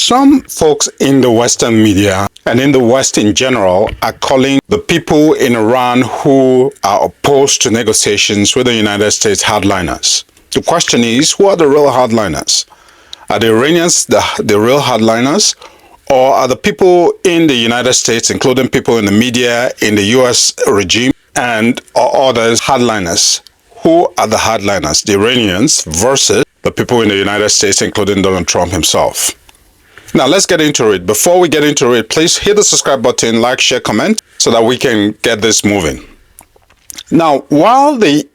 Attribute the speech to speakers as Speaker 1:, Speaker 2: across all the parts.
Speaker 1: Some folks in the Western media and in the West in general are calling the people in Iran who are opposed to negotiations with the United States hardliners. The question is, who are the real hardliners? Are the Iranians the real hardliners? Or are the people in the United States, including people in the media, in the US regime, and others, hardliners? Who are the hardliners? The Iranians versus the people in the United States, including Donald Trump himself. Now, let's get into it. Before we get into it, please hit the subscribe button, like, share, comment, so that we can get this moving. Now, while the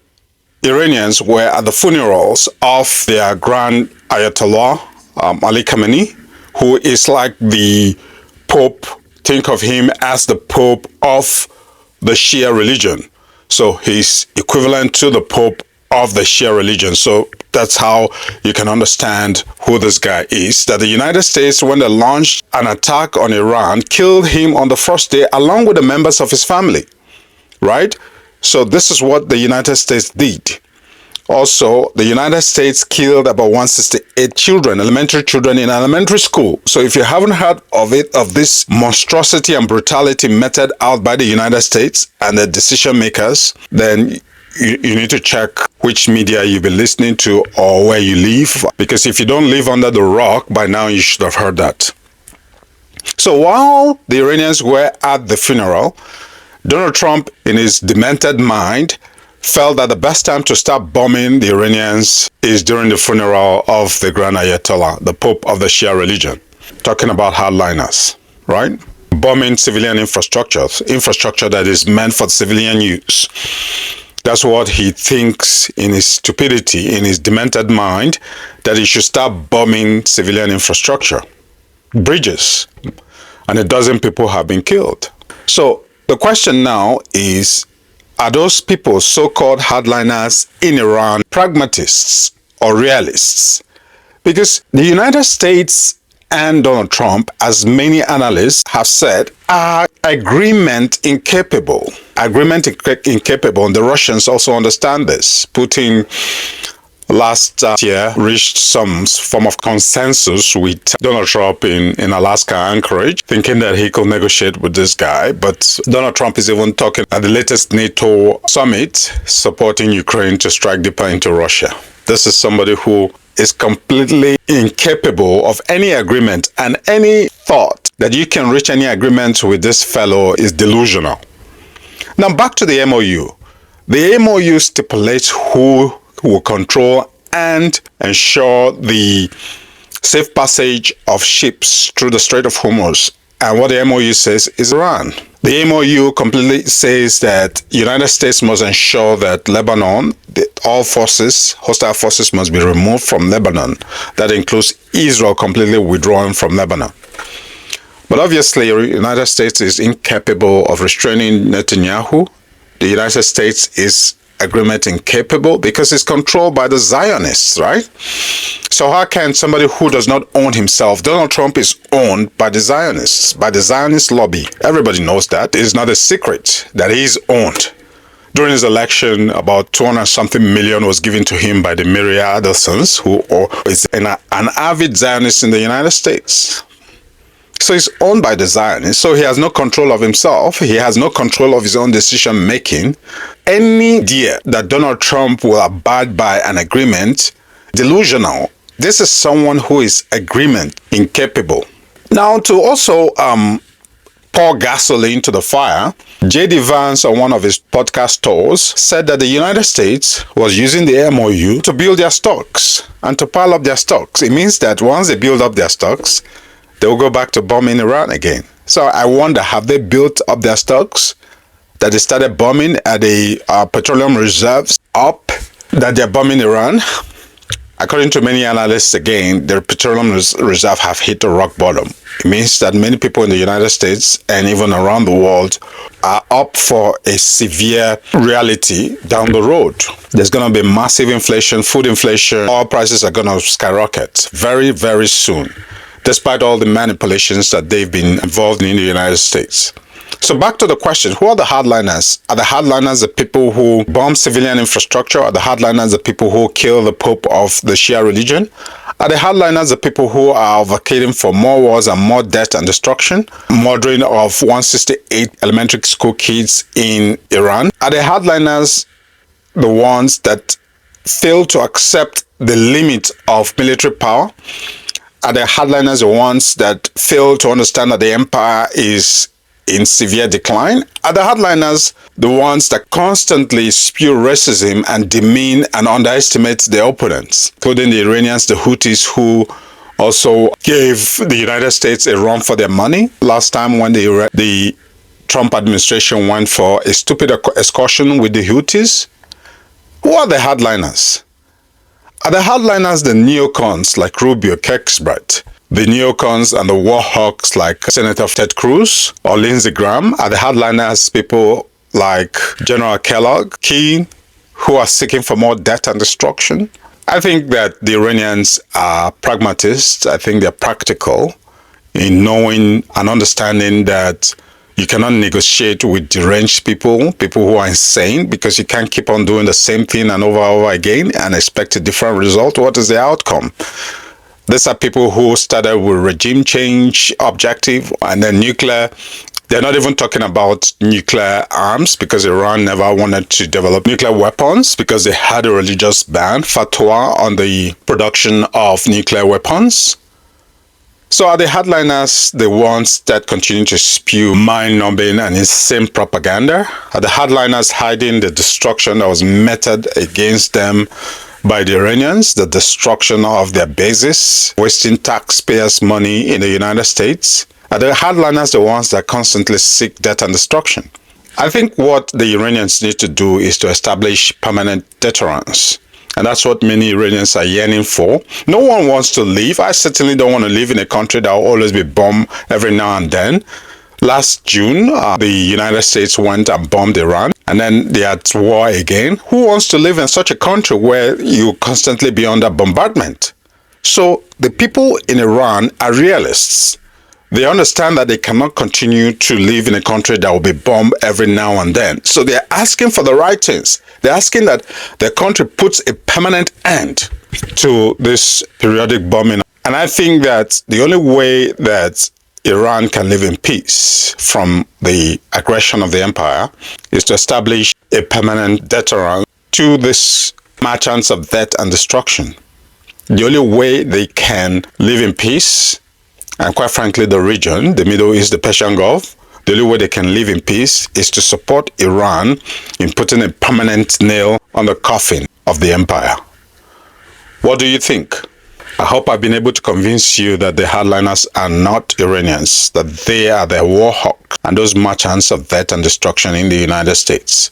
Speaker 1: Iranians were at the funerals of their Grand Ayatollah, Ali Khamenei, who is like the Pope, think of him as the Pope of the Shia religion. So he's equivalent to the Pope of the Shia religion. So that's how you can understand who this guy is. That the United States, when they launched an attack on Iran, killed him on the first day along with the members of his family, right? So this is what the United States did. Also, the United States killed about 168 children, elementary children in elementary school. So if you haven't heard of it, of this monstrosity and brutality meted out by the United States and the decision makers, then you need to check which media you've been listening to or where you live. Because if you don't live under the rock, by now you should have heard that. So while the Iranians were at the funeral, Donald Trump, in his demented mind, felt that the best time to start bombing the Iranians is during the funeral of the Grand Ayatollah, the Pope of the Shia religion. Talking about hardliners, right? Bombing civilian infrastructure that is meant for civilian use. That's what he thinks in his stupidity, in his demented mind, that he should start bombing civilian infrastructure, bridges, and a dozen people have been killed. So the question now is, are those people, so-called hardliners in Iran, pragmatists or realists? Because the United States and Donald Trump, as many analysts have said, are agreement incapable. Agreement incapable, and the Russians also understand this. Putin last year reached some form of consensus with Donald Trump in Alaska, Anchorage, thinking that he could negotiate with this guy. But Donald Trump is even talking at the latest NATO summit, supporting Ukraine to strike deeper into Russia. This is somebody who is completely incapable of any agreement, and any thought that you can reach any agreement with this fellow is delusional. Now back to the MOU. The MOU stipulates who will control and ensure the safe passage of ships through the Strait of Hormuz. And what the MOU says is Iran. The MOU completely says that United States must ensure that Lebanon, all forces, hostile forces must be removed from Lebanon. That includes Israel completely withdrawing from Lebanon. But obviously, the United States is incapable of restraining Netanyahu. The United States is agreement incapable because it's controlled by the Zionists, right? So how can somebody who does not own himself, Donald Trump is owned by the Zionists, by the Zionist lobby. Everybody knows that. It is not a secret that he is owned. During his election, about 200-something million was given to him by the Mary Adersons, who is an avid Zionist in the United States. So he's owned by the Zionists, so he has no control of himself. He has no control of his own decision making. Any idea that Donald Trump will abide by an agreement, delusional. This is someone who is agreement incapable. Now, to also pour gasoline to the fire, J.D. Vance, on one of his podcast tours, said that the United States was using the MOU to build their stocks and to pile up their stocks. It means that once they build up their stocks, they will go back to bombing Iran again. So I wonder, have they built up their stocks that they started bombing at the petroleum reserves up, that they're bombing Iran? According to many analysts, again, the petroleum reserve have hit the rock bottom. It means that many people in the United States and even around the world are up for a severe reality down the road. There's going to be massive inflation, food inflation, oil prices are going to skyrocket very, very soon, despite all the manipulations that they've been involved in the United States. So back to the question, who are the hardliners? Are the hardliners the people who bomb civilian infrastructure? Are the hardliners the people who kill the Pope of the Shia religion? Are the hardliners the people who are advocating for more wars and more death and destruction? Murdering of 168 elementary school kids in Iran? Are the hardliners the ones that fail to accept the limit of military power? Are the hardliners the ones that fail to understand that the empire is in severe decline? Are the hardliners the ones that constantly spew racism and demean and underestimate their opponents, including the Iranians, the Houthis, who also gave the United States a run for their money last time when the Trump administration went for a stupid excursion with the Houthis? Who are the hardliners? Are the hardliners the neocons like Rubio, Keksbert, the neocons and the war hawks like Senator Ted Cruz or Lindsey Graham? Are the hardliners people like General Kellogg, Key, who are seeking for more death and destruction? I think that the Iranians are pragmatists. I think they're practical in knowing and understanding that you cannot negotiate with deranged people who are insane, because you can't keep on doing the same thing and over again and expect a different result. What is the outcome? These are people who started with regime change objective and then nuclear. They're not even talking about nuclear arms, because Iran never wanted to develop nuclear weapons because they had a religious ban, fatwa, on the production of nuclear weapons. So are the hardliners the ones that continue to spew mind-numbing and insane propaganda? Are the hardliners hiding the destruction that was meted against them by the Iranians, the destruction of their bases, wasting taxpayers' money in the United States? Are the hardliners the ones that constantly seek death and destruction? I think what the Iranians need to do is to establish permanent deterrence. And that's what many Iranians are yearning for. No one wants to leave. I certainly don't want to live in a country that will always be bombed every now and then. Last June, the United States went and bombed Iran, and then they are at war again. Who wants to live in such a country where you constantly be under bombardment? So the people in Iran are realists. They understand that they cannot continue to live in a country that will be bombed every now and then. So they're asking for the right things. They're asking that the country puts a permanent end to this periodic bombing. And I think that the only way that Iran can live in peace from the aggression of the empire is to establish a permanent deterrent to this merchants of death and destruction. The only way they can live in peace, and quite frankly, the region, the Middle East, the Persian Gulf, the only way they can live in peace is to support Iran in putting a permanent nail on the coffin of the empire. What do you think? I hope I've been able to convince you that the hardliners are not Iranians, that they are the war hawks and those merchants of death and destruction in the United States.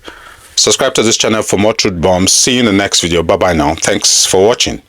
Speaker 1: Subscribe to this channel for more truth bombs. See you in the next video. Bye-bye now. Thanks for watching.